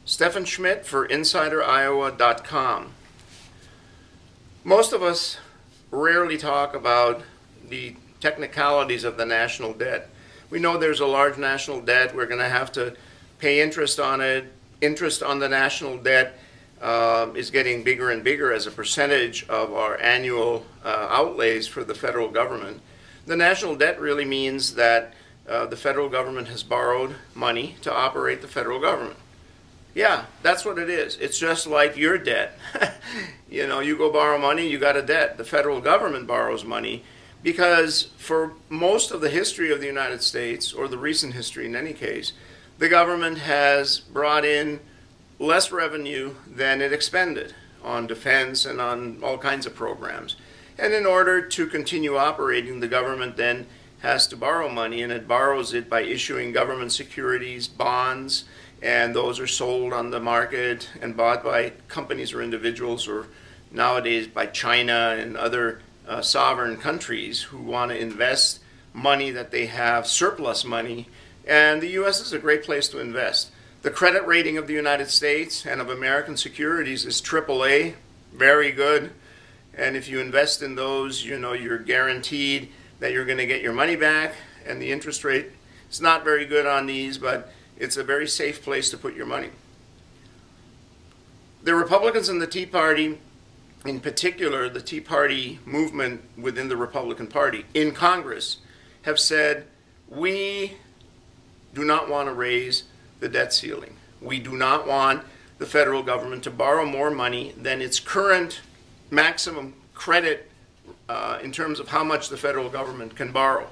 Steffen Schmidt for InsiderIowa.com. Most of us rarely talk about the technicalities of the national debt. We know there's a large national debt. We're going to have to pay interest on it. Interest on the national debt is getting bigger and bigger as a percentage of our annual outlays for the federal government. The national debt really means that the federal government has borrowed money to operate the federal government. Yeah, that's what it is. It's just like your debt. You know, you go borrow money, you got a debt. The federal government borrows money because for most of the history of the United States, or the recent history in any case, the government has brought in less revenue than it expended on defense and on all kinds of programs. And in order to continue operating, the government then has to borrow money, and it borrows it by issuing government securities, bonds, and those are sold on the market and bought by companies or individuals, or nowadays by China and other sovereign countries who want to invest money that they have, surplus money, and the U.S. is a great place to invest. The credit rating of the United States and of American securities is AAA, very good, and if you invest in those, you know, you're guaranteed that you're going to get your money back, and the interest rate is not very good on these, but it's a very safe place to put your money. The Republicans and the Tea Party, in particular the Tea Party movement within the Republican Party in Congress, have said, we do not want to raise the debt ceiling. We do not want the federal government to borrow more money than its current maximum credit in terms of how much the federal government can borrow.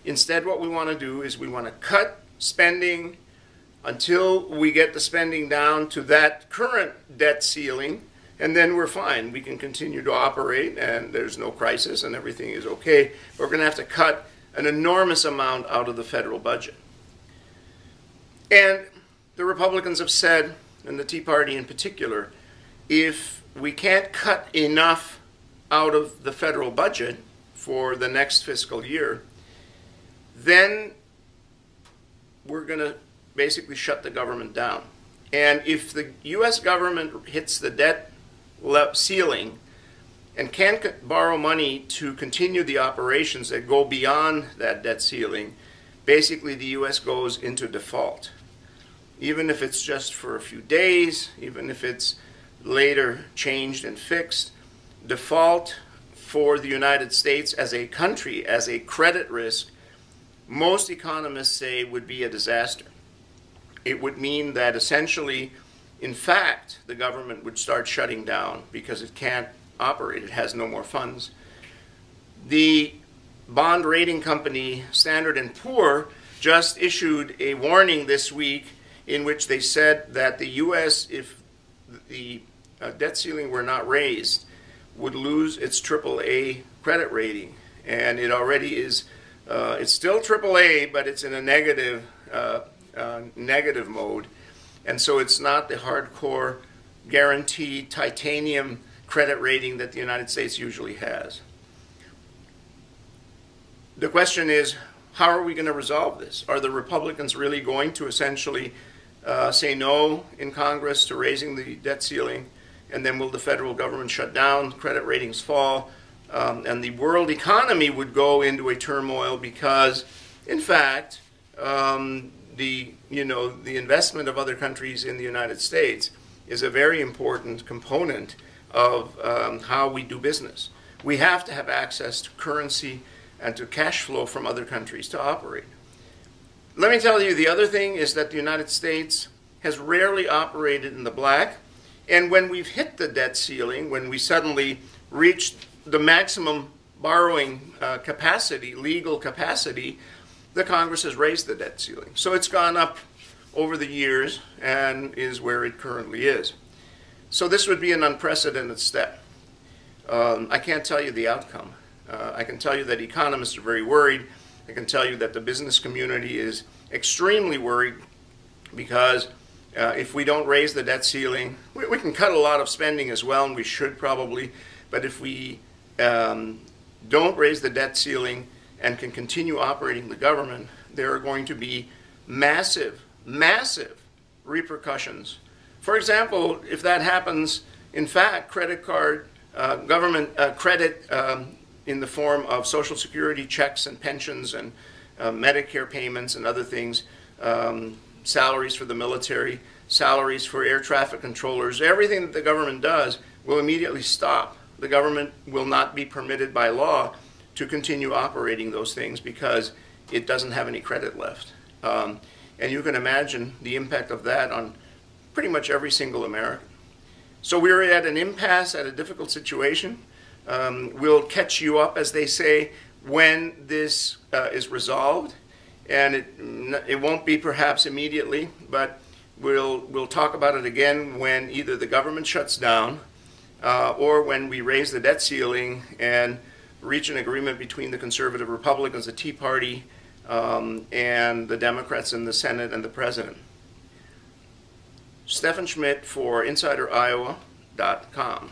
Instead, what we want to do is we want to cut spending until we get the spending down to that current debt ceiling, and then we're fine. We can continue to operate, and there's no crisis, and everything is okay. But we're going to have to cut an enormous amount out of the federal budget. And the Republicans have said, and the Tea Party in particular, if we can't cut enough out of the federal budget for the next fiscal year, then we're going to basically shut the government down. And if the U.S. government hits the debt ceiling and can't borrow money to continue the operations that go beyond that debt ceiling, basically the U.S. goes into default. Even if it's just for a few days, even if it's later changed and fixed, default for the United States as a country, as a credit risk, most economists say would be a disaster. It would mean that essentially, in fact, the government would start shutting down because it can't operate. It has no more funds. The bond rating company Standard & Poor just issued a warning this week in which they said that the U.S., if the debt ceiling were not raised, would lose its AAA credit rating. And it already is, it's still AAA, but it's in a negative mode, and so it's not the hardcore guaranteed titanium credit rating that the United States usually has. The question is, how are we going to resolve this? Are the Republicans really going to essentially say no in Congress to raising the debt ceiling, and then will the federal government shut down, credit ratings fall, and the world economy would go into a turmoil because, in fact, the investment of other countries in the United States is a very important component of how we do business. We have to have access to currency and to cash flow from other countries to operate. Let me tell you, the other thing is that the United States has rarely operated in the black, and when we've hit the debt ceiling, when we suddenly reached the maximum borrowing capacity, legal capacity, the Congress has raised the debt ceiling. So it's gone up over the years and is where it currently is. So this would be an unprecedented step. I can't tell you the outcome. I can tell you that economists are very worried. I can tell you that the business community is extremely worried because if we don't raise the debt ceiling, we can cut a lot of spending as well, and we should probably, but if we don't raise the debt ceiling and can continue operating the government, there are going to be massive, massive repercussions For example, if that happens, in fact, credit card, government credit in the form of Social Security checks and pensions and Medicare payments and other things, salaries for the military, salaries for air traffic controllers, everything that the government does will immediately stop. The government will not be permitted by law to continue operating those things because it doesn't have any credit left. And you can imagine the impact of that on pretty much every single American. So we're at an impasse, at a difficult situation. We'll catch you up, as they say, when this is resolved. And it won't be perhaps immediately, but we'll talk about it again when either the government shuts down or when we raise the debt ceiling and reach an agreement between the conservative Republicans, the Tea Party, and the Democrats in the Senate and the President. Steffen Schmidt for InsiderIowa.com.